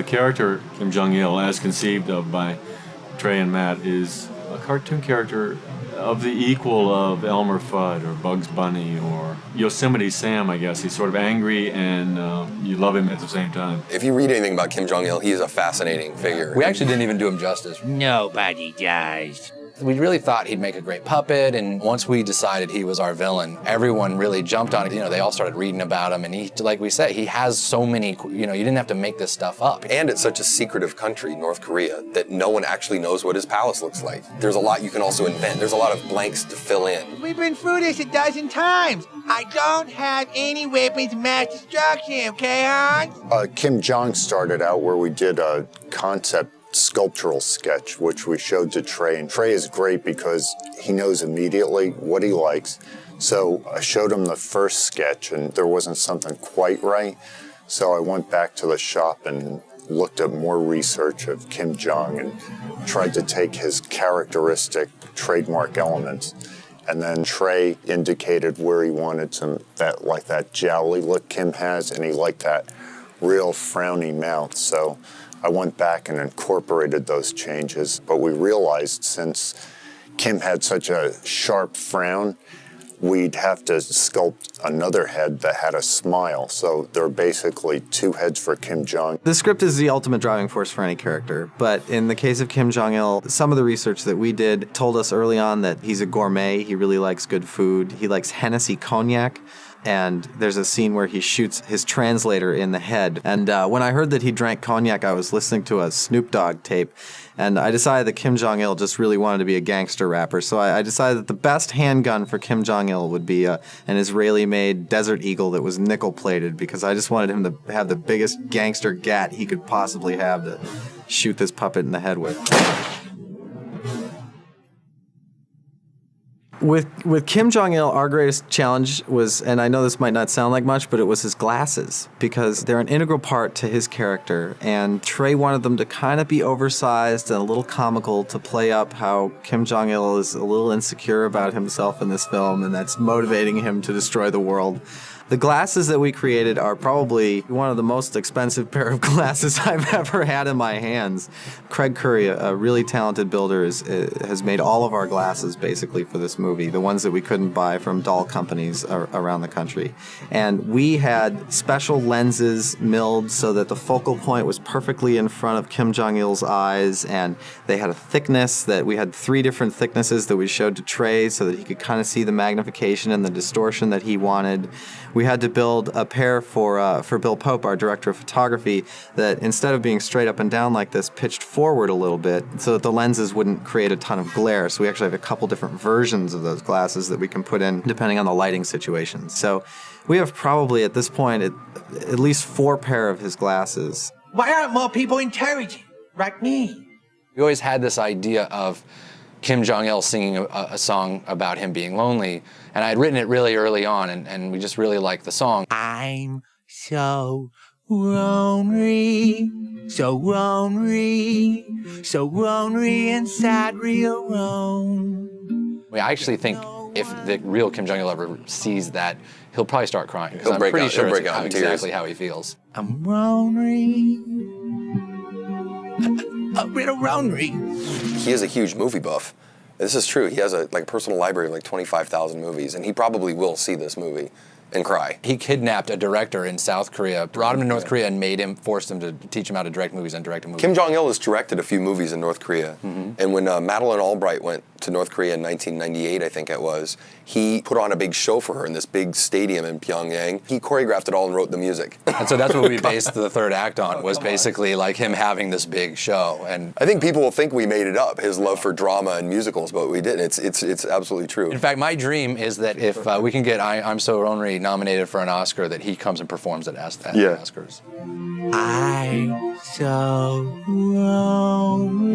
character, Kim Jong-Il, as conceived of by Trey and Matt, is a cartoon character of the equal of Elmer Fudd or Bugs Bunny or Yosemite Sam, I guess. He's sort of angry and you love him at the same time. If you read anything about Kim Jong-Il, he is a fascinating figure. We actually didn't even do him justice. Nobody does. We really thought he'd make a great puppet, and once we decided he was our villain, everyone really jumped on it. You know, they all started reading about him, and he, like we said, he has so many, you know, you didn't have to make this stuff up. And it's such a secretive country, North Korea, that no one actually knows what his palace looks like. There's a lot you can also invent. There's a lot of blanks to fill in. We've been through this a dozen times. I don't have any weapons of mass destruction, okay, Hans? Kim Jong started out where we did a concept sculptural sketch, which we showed to Trey. And Trey is great because he knows immediately what he likes. So I showed him the first sketch and there wasn't something quite right. So I went back to the shop and looked at more research of Kim Jong and tried to take his characteristic trademark elements. And then Trey indicated where he wanted some, that jowly look Kim has, and he liked that real frowny mouth. So I went back and incorporated those changes, but we realized since Kim had such a sharp frown, we'd have to sculpt another head that had a smile. So there are basically two heads for Kim Jong. The script is the ultimate driving force for any character, but in the case of Kim Jong-Il, some of the research that we did told us early on that he's a gourmet, he really likes good food, he likes Hennessy cognac. And there's a scene where he shoots his translator in the head. And when I heard that he drank cognac, I was listening to a Snoop Dogg tape. And I decided that Kim Jong-Il just really wanted to be a gangster rapper. So I decided that the best handgun for Kim Jong-Il would be an Israeli-made Desert Eagle that was nickel-plated, because I just wanted him to have the biggest gangster gat he could possibly have to shoot this puppet in the head with. With Kim Jong-Il, our greatest challenge was, and I know this might not sound like much, but it was his glasses, because they're an integral part to his character, and Trey wanted them to kind of be oversized and a little comical to play up how Kim Jong-Il is a little insecure about himself in this film, and that's motivating him to destroy the world. The glasses that we created are probably one of the most expensive pair of glasses I've ever had in my hands. Craig Curry, a really talented builder, has made all of our glasses basically for this movie, the ones that we couldn't buy from doll companies around the country. And we had special lenses milled so that the focal point was perfectly in front of Kim Jong-il's eyes, and they had a thickness that we had 3 different thicknesses that we showed to Trey so that he could kind of see the magnification and the distortion that he wanted. We had to build a pair for Bill Pope, our director of photography, that instead of being straight up and down like this, pitched forward a little bit so that the lenses wouldn't create a ton of glare. So we actually have a couple different versions of those glasses that we can put in depending on the lighting situation. So we have probably at this point at least 4 pair of his glasses. Why aren't more people intelligent like me? We always had this idea of Kim Jong-il singing a song about him being lonely, and I had written it really early on, and we just really liked the song. I'm so lonely, so lonely, so lonely and sad, real alone. I actually think if the real Kim Jong-il ever sees that, he'll probably start crying, because I'm break pretty out- sure he'll break it's out in tears. exactly how he feels. I'm lonely, a little lonely. He is a huge movie buff. This is true. He has a personal library of like 25,000 movies, and he probably will see this movie and cry. He kidnapped a director in South Korea, brought him to North Korea, and forced him to teach him how to direct movies and direct a movie. Kim Jong-il has directed a few movies in North Korea. And when Madeleine Albright went to North Korea in 1998, I think it was, he put on a big show for her in this big stadium in Pyongyang. He choreographed it all and wrote the music. And so that's what we based the third act on, was basically like him having this big show. And I think people will think we made it up, his love for drama and musicals, but we didn't. It's absolutely true. in fact, my dream is that if we can get I'm So Lonely nominated for an Oscar, that he comes and performs it at the Oscars. I'm so lonely.